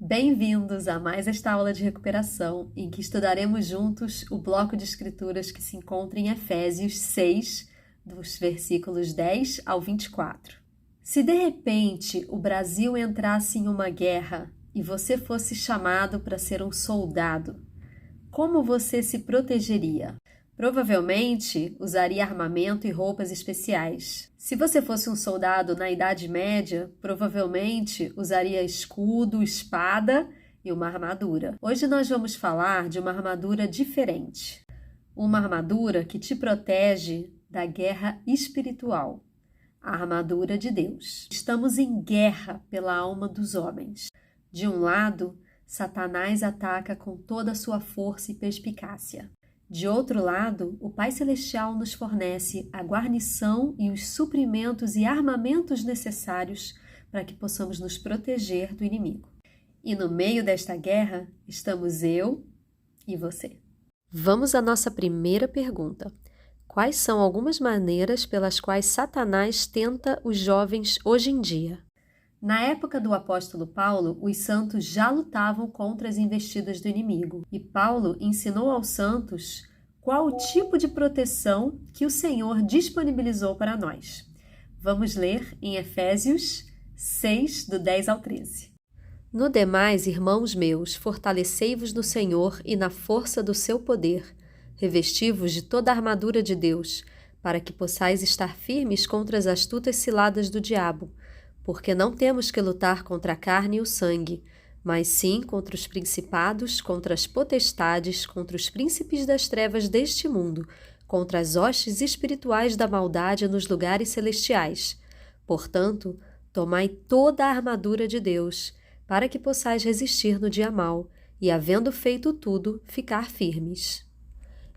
Bem-vindos a mais esta aula de recuperação, em que estudaremos juntos o bloco de escrituras que se encontra em Efésios 6, dos versículos 10 ao 24. Se de repente o Brasil entrasse em uma guerra e você fosse chamado para ser um soldado, como você se protegeria? Provavelmente usaria armamento e roupas especiais. Se você fosse um soldado na Idade Média, provavelmente usaria escudo, espada e uma armadura. Hoje nós vamos falar de uma armadura diferente. Uma armadura que te protege da guerra espiritual. A armadura de Deus. Estamos em guerra pela alma dos homens. De um lado, Satanás ataca com toda a sua força e perspicácia. De outro lado, o Pai Celestial nos fornece a guarnição e os suprimentos e armamentos necessários para que possamos nos proteger do inimigo. E no meio desta guerra, estamos eu e você. Vamos à nossa primeira pergunta. Quais são algumas maneiras pelas quais Satanás tenta os jovens hoje em dia? Na época do apóstolo Paulo, os santos já lutavam contra as investidas do inimigo. E Paulo ensinou aos santos qual o tipo de proteção que o Senhor disponibilizou para nós. Vamos ler em Efésios 6, do 10 ao 13. No demais, irmãos meus, fortalecei-vos no Senhor e na força do seu poder. Revesti-vos de toda a armadura de Deus, para que possais estar firmes contra as astutas ciladas do diabo. Porque não temos que lutar contra a carne e o sangue, mas sim contra os principados, contra as potestades, contra os príncipes das trevas deste mundo, contra as hostes espirituais da maldade nos lugares celestiais. Portanto, tomai toda a armadura de Deus, para que possais resistir no dia mau, e, havendo feito tudo, ficar firmes.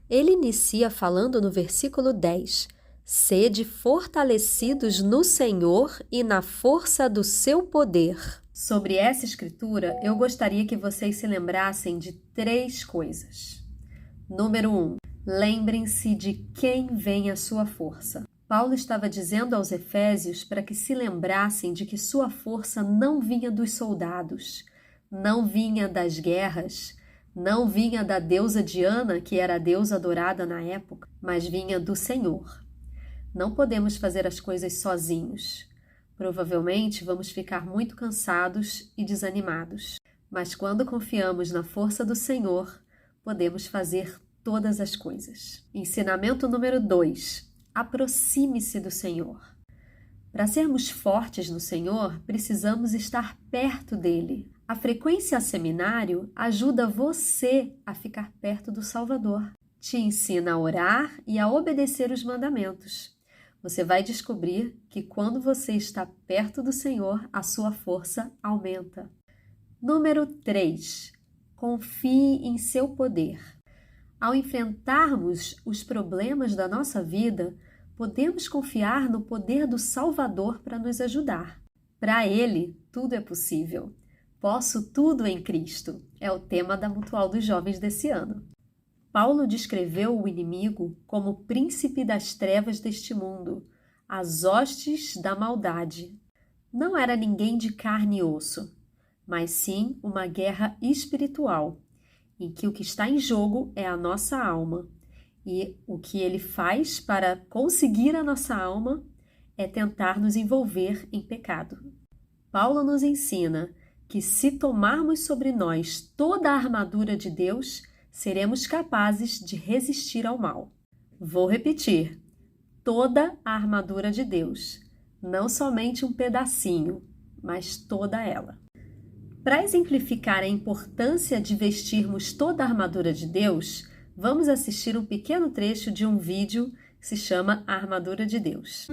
Ele inicia falando no versículo 10, sede fortalecidos no Senhor e na força do seu poder. Sobre essa escritura, eu gostaria que vocês se lembrassem de 3 coisas. Número 1. Lembrem-se de quem vem a sua força. Paulo estava dizendo aos Efésios para que se lembrassem de que sua força não vinha dos soldados, não vinha das guerras, não vinha da deusa Diana, que era a deusa adorada na época, mas vinha do Senhor. Não podemos fazer as coisas sozinhos. Provavelmente vamos ficar muito cansados e desanimados. Mas quando confiamos na força do Senhor, podemos fazer todas as coisas. Ensinamento número 2. Aproxime-se do Senhor. Para sermos fortes no Senhor, precisamos estar perto dele. A frequência a seminário ajuda você a ficar perto do Salvador. Te ensina a orar e a obedecer os mandamentos. Você vai descobrir que quando você está perto do Senhor, a sua força aumenta. Número 3. Confie em seu poder. Ao enfrentarmos os problemas da nossa vida, podemos confiar no poder do Salvador para nos ajudar. Para Ele, tudo é possível. Posso tudo em Cristo. É o tema da Mutual dos Jovens desse ano. Paulo descreveu o inimigo como o príncipe das trevas deste mundo, as hostes da maldade. Não era ninguém de carne e osso, mas sim uma guerra espiritual, em que o que está em jogo é a nossa alma. E o que ele faz para conseguir a nossa alma é tentar nos envolver em pecado. Paulo nos ensina que se tomarmos sobre nós toda a armadura de Deus, seremos capazes de resistir ao mal. Vou repetir, toda a armadura de Deus, não somente um pedacinho, mas toda ela. Para exemplificar a importância de vestirmos toda a armadura de Deus, vamos assistir um pequeno trecho de um vídeo que se chama A Armadura de Deus.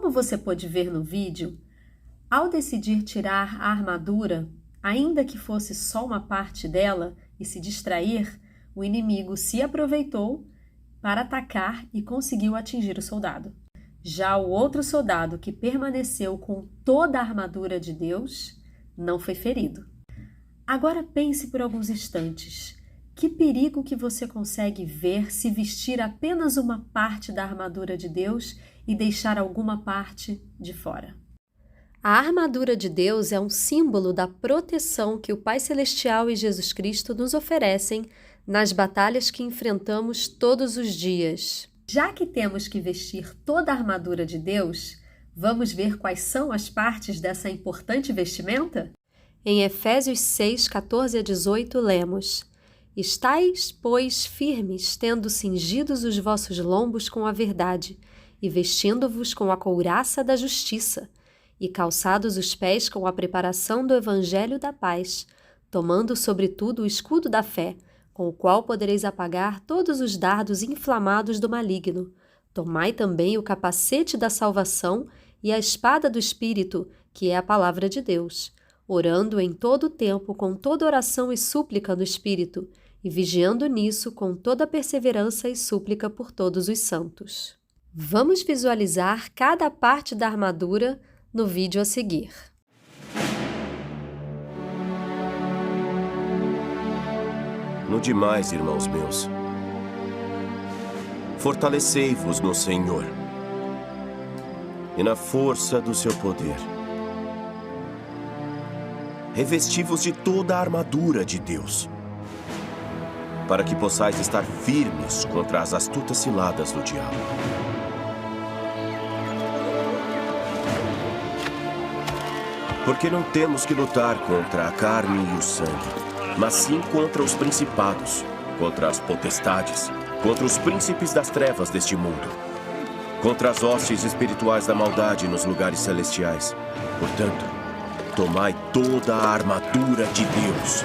Como você pôde ver no vídeo, ao decidir tirar a armadura, ainda que fosse só uma parte dela, e se distrair, o inimigo se aproveitou para atacar e conseguiu atingir o soldado. Já o outro soldado que permaneceu com toda a armadura de Deus não foi ferido. Agora pense por alguns instantes. Que perigo que você consegue ver se vestir apenas uma parte da armadura de Deus e deixar alguma parte de fora? A armadura de Deus é um símbolo da proteção que o Pai Celestial e Jesus Cristo nos oferecem nas batalhas que enfrentamos todos os dias. Já que temos que vestir toda a armadura de Deus, vamos ver quais são as partes dessa importante vestimenta? Em Efésios 6, 14 a 18, lemos: Estais, pois, firmes, tendo cingidos os vossos lombos com a verdade, e vestindo-vos com a couraça da justiça, e calçados os pés com a preparação do evangelho da paz, tomando sobretudo o escudo da fé, com o qual podereis apagar todos os dardos inflamados do maligno. Tomai também o capacete da salvação e a espada do Espírito, que é a palavra de Deus, orando em todo o tempo com toda oração e súplica no Espírito, e vigiando nisso com toda perseverança e súplica por todos os santos. Vamos visualizar cada parte da armadura no vídeo a seguir. No demais, irmãos meus, fortalecei-vos no Senhor e na força do seu poder. Revesti-vos de toda a armadura de Deus, para que possais estar firmes contra as astutas ciladas do diabo. Porque não temos que lutar contra a carne e o sangue, mas sim contra os principados, contra as potestades, contra os príncipes das trevas deste mundo, contra as hostes espirituais da maldade nos lugares celestiais. Portanto, tomai toda a armadura de Deus,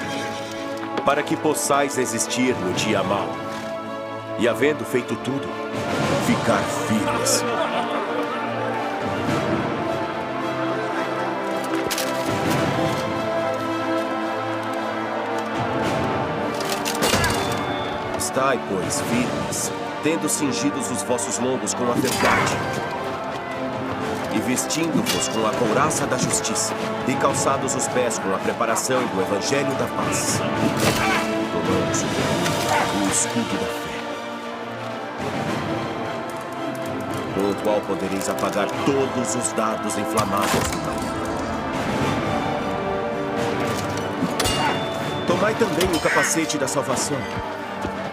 para que possais resistir no dia mau, e havendo feito tudo, ficar firmes. Estai, pois, firmes, tendo cingidos os vossos lombos com a verdade, e vestindo-vos com a couraça da justiça, e calçados os pés com a preparação do evangelho da paz, tomando sobretudo o escudo da fé, com o qual podereis apagar todos os dardos inflamados do maligno. Tomai também o capacete da salvação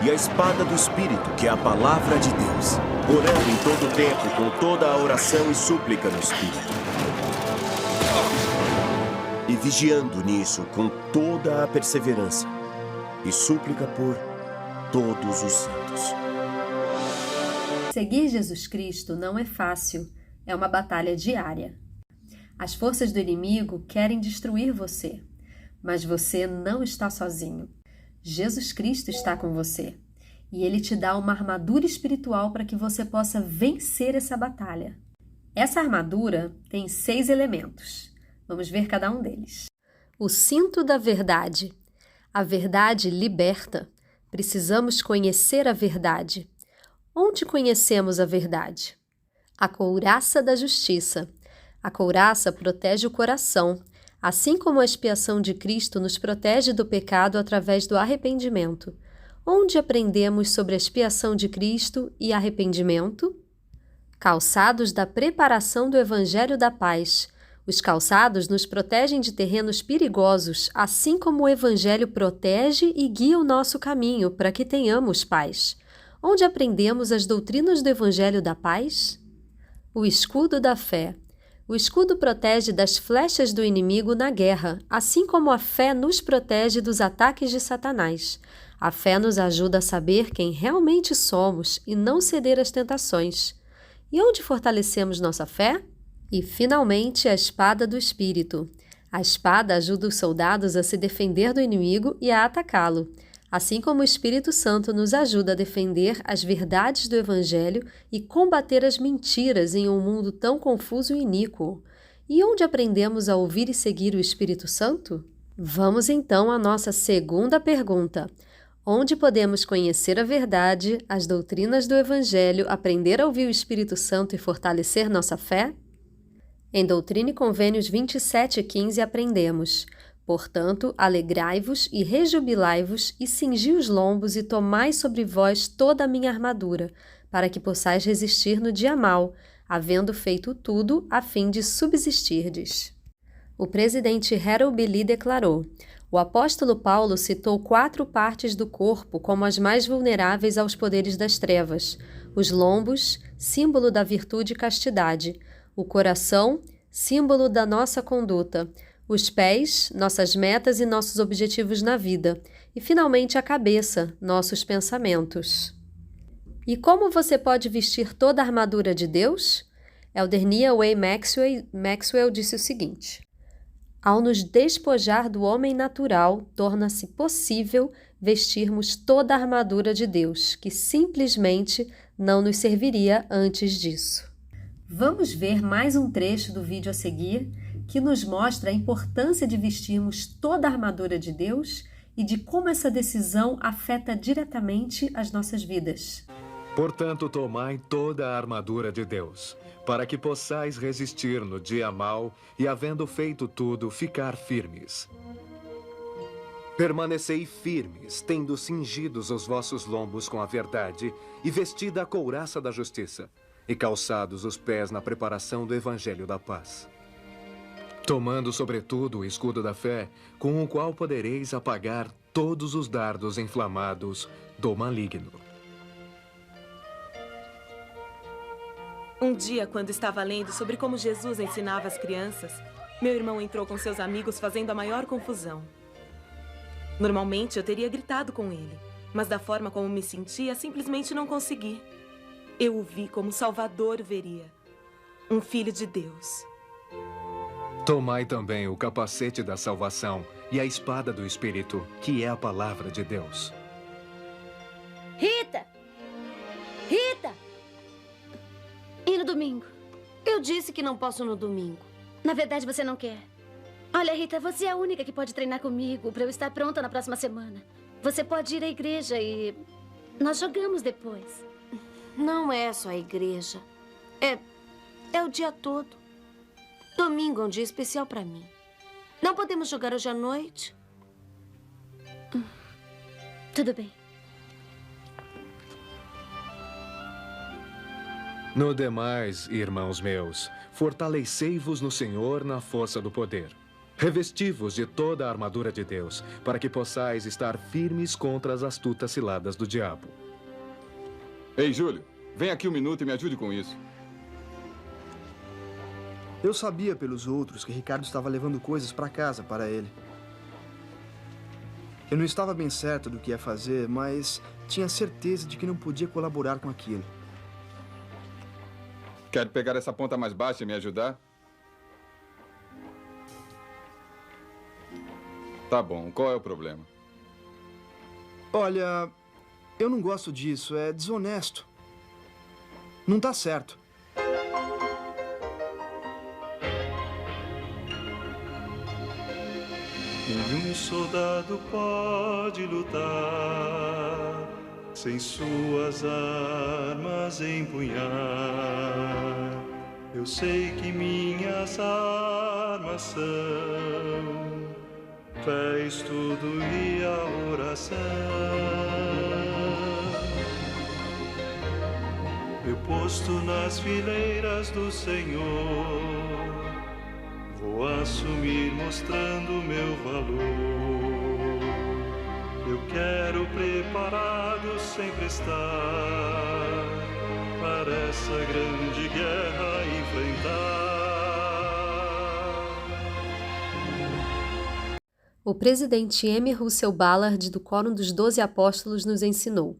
e a espada do Espírito, que é a palavra de Deus, orando em todo o tempo com toda a oração e súplica no Espírito, e vigiando nisso com toda a perseverança e súplica por todos os santos. Seguir Jesus Cristo não é fácil, é uma batalha diária. As forças do inimigo querem destruir você, mas você não está sozinho. Jesus Cristo está com você e Ele te dá uma armadura espiritual para que você possa vencer essa batalha. Essa armadura tem 6 elementos. Vamos ver cada um deles. O cinto da verdade. A verdade liberta. Precisamos conhecer a verdade. Onde conhecemos a verdade? A couraça da justiça. A couraça protege o coração, assim como a expiação de Cristo nos protege do pecado através do arrependimento. Onde aprendemos sobre a expiação de Cristo e arrependimento? Calçados da preparação do Evangelho da Paz. Os calçados nos protegem de terrenos perigosos, assim como o Evangelho protege e guia o nosso caminho para que tenhamos paz. Onde aprendemos as doutrinas do Evangelho da Paz? O escudo da fé. O escudo protege das flechas do inimigo na guerra, assim como a fé nos protege dos ataques de Satanás. A fé nos ajuda a saber quem realmente somos e não ceder às tentações. E onde fortalecemos nossa fé? E, finalmente, a espada do Espírito. A espada ajuda os soldados a se defender do inimigo e a atacá-lo. assim como o Espírito Santo nos ajuda a defender as verdades do Evangelho e combater as mentiras em um mundo tão confuso e iníquo. E onde aprendemos a ouvir e seguir o Espírito Santo? Vamos então à nossa segunda pergunta. Onde podemos conhecer a verdade, as doutrinas do Evangelho, aprender a ouvir o Espírito Santo e fortalecer nossa fé? Em Doutrina e Convênios 27:15 aprendemos: portanto, alegrai-vos e rejubilai-vos e cingi os lombos e tomai sobre vós toda a minha armadura, para que possais resistir no dia mau, havendo feito tudo a fim de subsistirdes. O presidente Harold B. Lee declarou: o apóstolo Paulo citou 4 partes do corpo como as mais vulneráveis aos poderes das trevas: os lombos, símbolo da virtude e castidade; o coração, símbolo da nossa conduta; os pés, nossas metas e nossos objetivos na vida; e, finalmente, a cabeça, nossos pensamentos. E como você pode vestir toda a armadura de Deus? Elder Nia Way Maxwell disse o seguinte: ao nos despojar do homem natural, torna-se possível vestirmos toda a armadura de Deus, que simplesmente não nos serviria antes disso. Vamos ver mais um trecho do vídeo a seguir, que nos mostra a importância de vestirmos toda a armadura de Deus e de como essa decisão afeta diretamente as nossas vidas. Portanto, tomai toda a armadura de Deus, para que possais resistir no dia mau e, havendo feito tudo, ficar firmes. Permanecei firmes, tendo cingidos os vossos lombos com a verdade e vestida a couraça da justiça, e calçados os pés na preparação do evangelho da paz. Tomando, sobretudo, o escudo da fé, com o qual podereis apagar todos os dardos inflamados do maligno. Um dia, quando estava lendo sobre como Jesus ensinava as crianças, meu irmão entrou com seus amigos fazendo a maior confusão. Normalmente, eu teria gritado com ele, mas da forma como me sentia, simplesmente não consegui. Eu o vi como Salvador veria, um filho de Deus. Tomai também o capacete da salvação e a espada do Espírito, que é a palavra de Deus. Rita! Rita! E no domingo? Eu disse que não posso no domingo. Na verdade, você não quer. Olha, Rita, você é a única que pode treinar comigo para eu estar pronta na próxima semana. Você pode ir à igreja e nós jogamos depois. Não é só a igreja. É o dia todo. Domingo é um dia especial para mim. Não podemos jogar hoje à noite? Tudo bem. No demais, irmãos meus, fortalecei-vos no Senhor na força do poder. Revesti-vos de toda a armadura de Deus, para que possais estar firmes contra as astutas ciladas do diabo. Ei, Júlio, vem aqui um minuto e me ajude com isso. Eu sabia pelos outros que Ricardo estava levando coisas para casa para ele. Eu não estava bem certo do que ia fazer, mas tinha certeza de que não podia colaborar com aquilo. Quer pegar essa ponta mais baixa e me ajudar? Tá bom, qual é o problema? Olha, eu não gosto disso, é desonesto. Não tá certo. Nenhum soldado pode lutar sem suas armas empunhar. Eu sei que minhas armas são fé, estudo e a oração. Meu posto nas fileiras do Senhor, vou assumir mostrando meu valor. Eu quero preparado sempre estar para essa grande guerra enfrentar. O presidente M. Russell Ballard, do Quórum dos 12 Apóstolos, nos ensinou: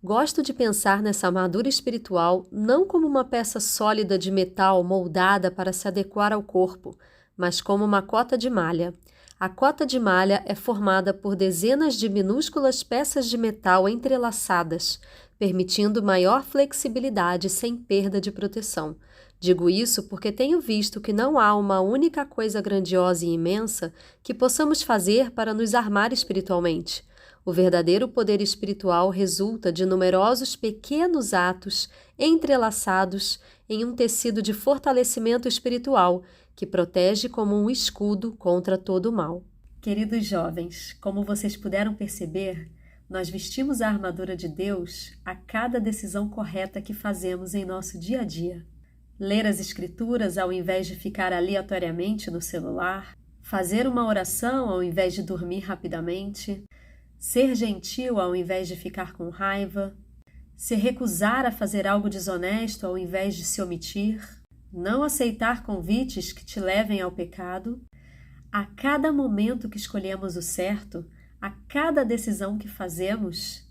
gosto de pensar nessa armadura espiritual não como uma peça sólida de metal moldada para se adequar ao corpo, mas como uma cota de malha. A cota de malha é formada por dezenas de minúsculas peças de metal entrelaçadas, permitindo maior flexibilidade sem perda de proteção. Digo isso porque tenho visto que não há uma única coisa grandiosa e imensa que possamos fazer para nos armar espiritualmente. O verdadeiro poder espiritual resulta de numerosos pequenos atos entrelaçados em um tecido de fortalecimento espiritual que protege como um escudo contra todo o mal. Queridos jovens, como vocês puderam perceber, nós vestimos a armadura de Deus a cada decisão correta que fazemos em nosso dia a dia. Ler as Escrituras ao invés de ficar aleatoriamente no celular, fazer uma oração ao invés de dormir rapidamente, ser gentil ao invés de ficar com raiva, se recusar a fazer algo desonesto ao invés de se omitir, não aceitar convites que te levem ao pecado. A cada momento que escolhemos o certo, a cada decisão que fazemos,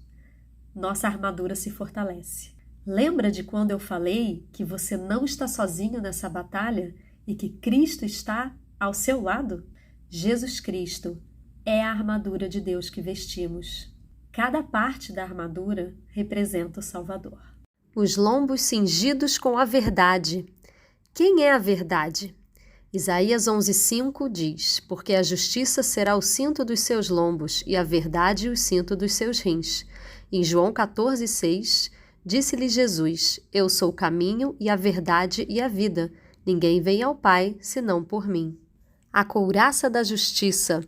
nossa armadura se fortalece. Lembra de quando eu falei que você não está sozinho nessa batalha e que Cristo está ao seu lado? Jesus Cristo é a armadura de Deus que vestimos. Cada parte da armadura representa o Salvador. Os lombos cingidos com a verdade. Quem é a verdade? Isaías 11:5 diz: porque a justiça será o cinto dos seus lombos e a verdade o cinto dos seus rins. Em João 14:6, disse-lhe Jesus: eu sou o caminho e a verdade e a vida. Ninguém vem ao Pai senão por mim. A couraça da justiça.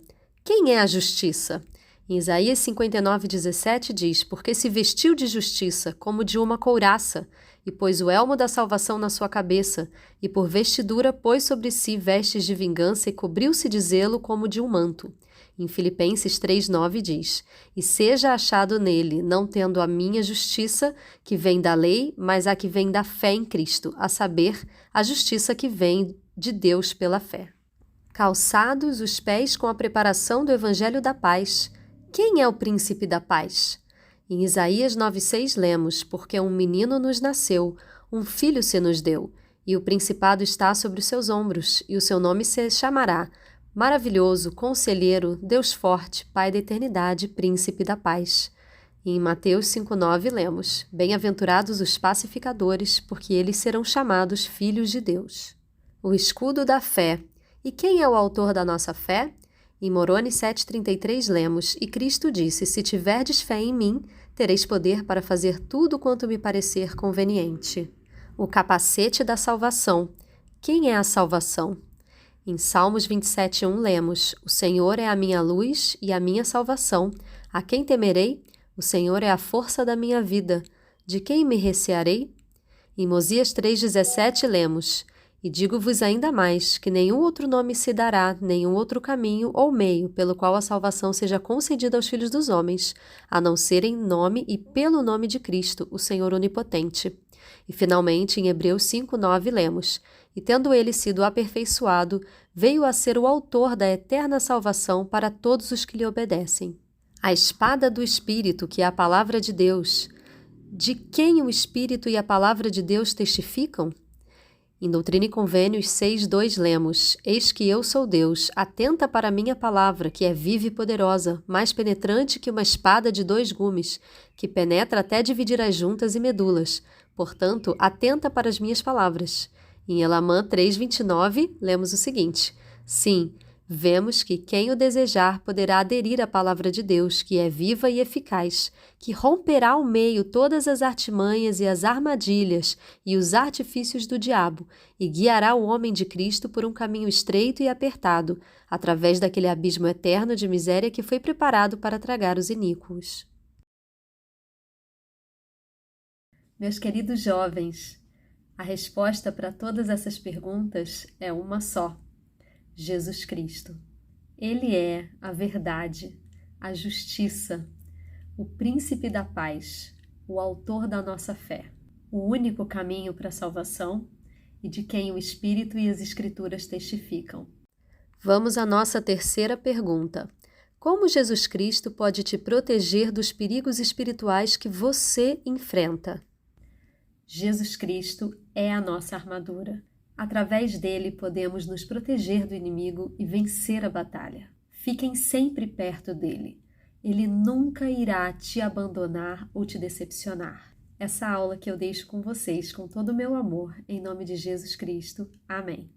Quem é a justiça? Em Isaías 59:17 diz: porque se vestiu de justiça como de uma couraça, e pôs o elmo da salvação na sua cabeça, e por vestidura pôs sobre si vestes de vingança e cobriu-se de zelo como de um manto. Em Filipenses 3:9 diz: e seja achado nele, não tendo a minha justiça, que vem da lei, mas a que vem da fé em Cristo, a saber, a justiça que vem de Deus pela fé. Calçados os pés com a preparação do Evangelho da Paz. Quem é o príncipe da paz? Em Isaías 9:6 lemos: porque um menino nos nasceu, um filho se nos deu, e o principado está sobre os seus ombros, e o seu nome se chamará Maravilhoso, Conselheiro, Deus Forte, Pai da Eternidade, Príncipe da Paz. E em Mateus 5:9 lemos: bem-aventurados os pacificadores, porque eles serão chamados filhos de Deus. O escudo da fé. E quem é o autor da nossa fé? Em Moroni 7:33 lemos: e Cristo disse: se tiverdes fé em mim, tereis poder para fazer tudo quanto me parecer conveniente. O capacete da salvação. Quem é a salvação? Em Salmos 27:1 lemos: o Senhor é a minha luz e a minha salvação. A quem temerei? O Senhor é a força da minha vida. De quem me recearei? Em Mosias 3:17 lemos: e digo-vos ainda mais, que nenhum outro nome se dará, nenhum outro caminho ou meio pelo qual a salvação seja concedida aos filhos dos homens, a não ser em nome e pelo nome de Cristo, o Senhor Onipotente. E finalmente, em Hebreus 5:9 lemos: e tendo ele sido aperfeiçoado, veio a ser o autor da eterna salvação para todos os que lhe obedecem. A espada do Espírito, que é a palavra de Deus. De quem o Espírito e a palavra de Deus testificam? Em Doutrina e Convênios 6:2 lemos: eis que eu sou Deus, atenta para a minha palavra, que é viva e poderosa, mais penetrante que uma espada de 2 gumes, que penetra até dividir as juntas e medulas. Portanto, atenta para as minhas palavras. Em Elamã 3:29 lemos o seguinte: sim, vemos que quem o desejar poderá aderir à palavra de Deus, que é viva e eficaz, que romperá ao meio todas as artimanhas e as armadilhas e os artifícios do diabo, e guiará o homem de Cristo por um caminho estreito e apertado, através daquele abismo eterno de miséria que foi preparado para tragar os iníquos. Meus queridos jovens, a resposta para todas essas perguntas é uma só: Jesus Cristo. Ele é a verdade, a justiça, o príncipe da paz, o autor da nossa fé, o único caminho para a salvação e de quem o Espírito e as Escrituras testificam. Vamos à nossa terceira pergunta. Como Jesus Cristo pode te proteger dos perigos espirituais que você enfrenta? Jesus Cristo é a nossa armadura. Através dele podemos nos proteger do inimigo e vencer a batalha. Fiquem sempre perto dele. Ele nunca irá te abandonar ou te decepcionar. Essa aula que eu deixo com vocês com todo o meu amor, em nome de Jesus Cristo. Amém.